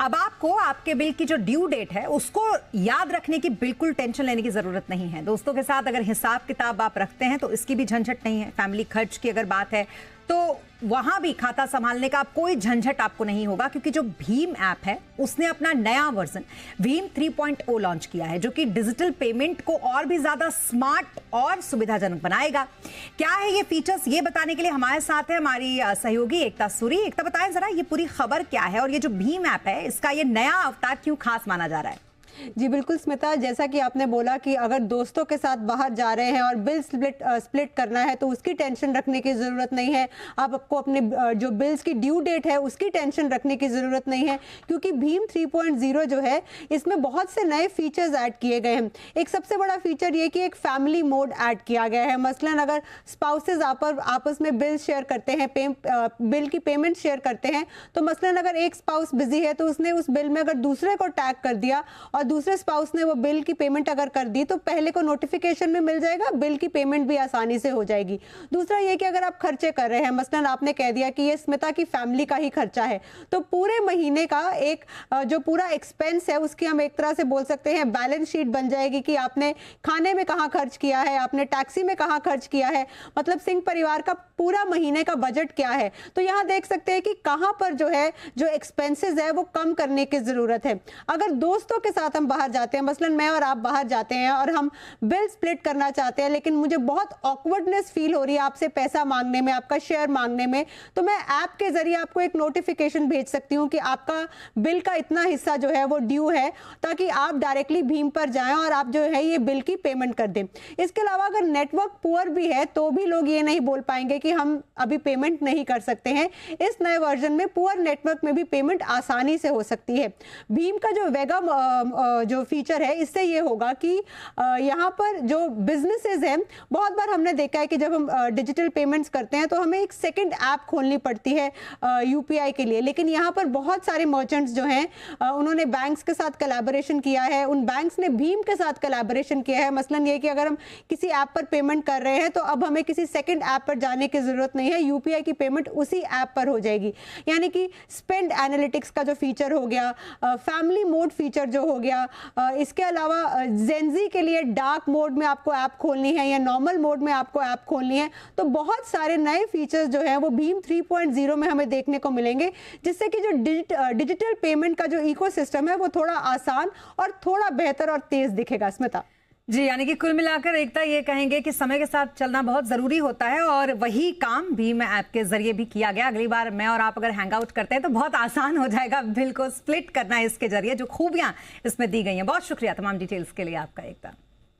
अब आपको आपके बिल की जो ड्यू डेट है उसको याद रखने की बिल्कुल टेंशन लेने की जरूरत नहीं है। दोस्तों के साथ अगर हिसाब किताब आप रखते हैं तो इसकी भी झंझट नहीं है। फैमिली खर्च की अगर बात है तो वहां भी खाता संभालने का कोई झंझट आपको नहीं होगा, क्योंकि जो भीम ऐप है उसने अपना नया वर्जन भीम 3.0 लॉन्च किया है, जो कि डिजिटल पेमेंट को और भी ज्यादा स्मार्ट और सुविधाजनक बनाएगा। क्या है ये फीचर्स, ये बताने के लिए हमारे साथ है हमारी सहयोगी एकता सूरी। एकता, बताएं जरा ये पूरी खबर क्या है और ये जो भीम ऐप है इसका ये नया अवतार क्यों खास माना जा रहा है? जी बिल्कुल स्मिता, जैसा कि आपने बोला कि अगर दोस्तों के साथ बाहर जा रहे हैं और बिल स्प्लिट करना है तो उसकी टेंशन रखने की ज़रूरत नहीं है। आपको अपने जो बिल्स की ड्यू डेट है उसकी टेंशन रखने की ज़रूरत नहीं है, क्योंकि भीम 3.0 जो है इसमें बहुत से नए फीचर्स ऐड किए गए हैं। एक सबसे बड़ा फीचर ये कि एक फैमिली मोड ऐड किया गया है। मसलन अगर स्पाउसेज आपस में बिल शेयर करते हैं, बिल की पेमेंट शेयर करते हैं, तो मसलन अगर एक स्पाउस बिजी है तो उसने उस बिल में अगर दूसरे को टैग कर दिया और दूसरे स्पाउस ने वो बिल की पेमेंट अगर कर दी तो पहले को नोटिफिकेशन में मिल जाएगा, बिल की पेमेंट भी आसानी से हो जाएगी। दूसरा ये कि अगर आप खर्चे कर रहे हैं, मसलन आपने कह दिया कि ये स्मिता की फैमिली का ही खर्चा है, तो पूरे महीने का एक जो पूरा एक्सपेंस है उसकी हम एक तरह से बोल सकते हैं बैलेंस शीट बन जाएगी कि आपने खाने में कहाँ खर्च किया है, आपने टैक्सी में कहाँ खर्च किया है, मतलब सिंह परिवार का पूरा महीने का बजट क्या है। तो यहाँ देख सकते हैं कि कहाँ पर जो है जो एक्सपेंसेस है वो कम करने की जरूरत है। अगर दोस्तों के साथ हम बाहर जाते हैं, मसलन मैं और आप बाहर जाते हैं और हम बिल स्प्लिट करना चाहते हैं, लेकिन मुझे बहुत ऑकवर्डनेस फील हो रही है आपसे पैसा मांगने में, आपका शेयर मांगने में, तो मैं ऐप के जरिए आपको एक नोटिफिकेशन भेज सकती हूँ कि आपका बिल का इतना हिस्सा जो है वो ड्यू है, ताकि आप डायरेक्टली भीम पर जाएं और आप जो है ये बिल की पेमेंट कर दें। इसके अलावा अगर नेटवर्क पुअर भी है तो भी लोग ये नहीं बोल पाएंगे कि हम अभी पेमेंट नहीं कर सकते हैं। इस नए वर्जन में पुअर नेटवर्क में भी पेमेंट आसानी से हो सकती है। भीम का जो वेगा जो फीचर है इससे ये होगा कि यहाँ पर जो बिजनेसेस हैं, बहुत बार हमने देखा है कि जब हम डिजिटल पेमेंट्स करते हैं तो हमें एक सेकंड ऐप खोलनी पड़ती है यूपीआई के लिए, लेकिन यहाँ पर बहुत सारे मर्चेंट्स जो हैं उन्होंने बैंक्स के साथ कोलैबोरेशन किया है, उन बैंक्स ने भीम के साथ कोलैबोरेशन किया है। मसलन ये कि अगर हम किसी ऐप पर पेमेंट कर रहे हैं तो अब हमें किसी सेकंड ऐप पर जाने की जरूरत नहीं है, यूपीआई की पेमेंट उसी ऐप पर हो जाएगी। यानी कि स्पेंड एनालिटिक्स का जो फीचर हो गया, फैमिली मोड फीचर जो हो गया, इसके अलावा जेनजी के लिए डार्क मोड में आपको ऐप खोलनी है या नॉर्मल मोड में आपको ऐप खोलनी है, तो बहुत सारे नए फीचर्स जो हैं वो भीम 3.0 में हमें देखने को मिलेंगे, जिससे कि जो डिजिटल पेमेंट का जो इकोसिस्टम है वो थोड़ा आसान और थोड़ा बेहतर और तेज दिखेगा। स्मिता जी, यानी कि कुल मिलाकर एकता ये कहेंगे कि समय के साथ चलना बहुत जरूरी होता है और वही काम भीम ऐप के जरिए भी किया गया। अगली बार मैं और आप अगर हैंग आउट करते हैं तो बहुत आसान हो जाएगा बिल को स्प्लिट करना इसके जरिए, जो खूबियां इसमें दी गई हैं। बहुत शुक्रिया तमाम डिटेल्स के लिए आपका एकता।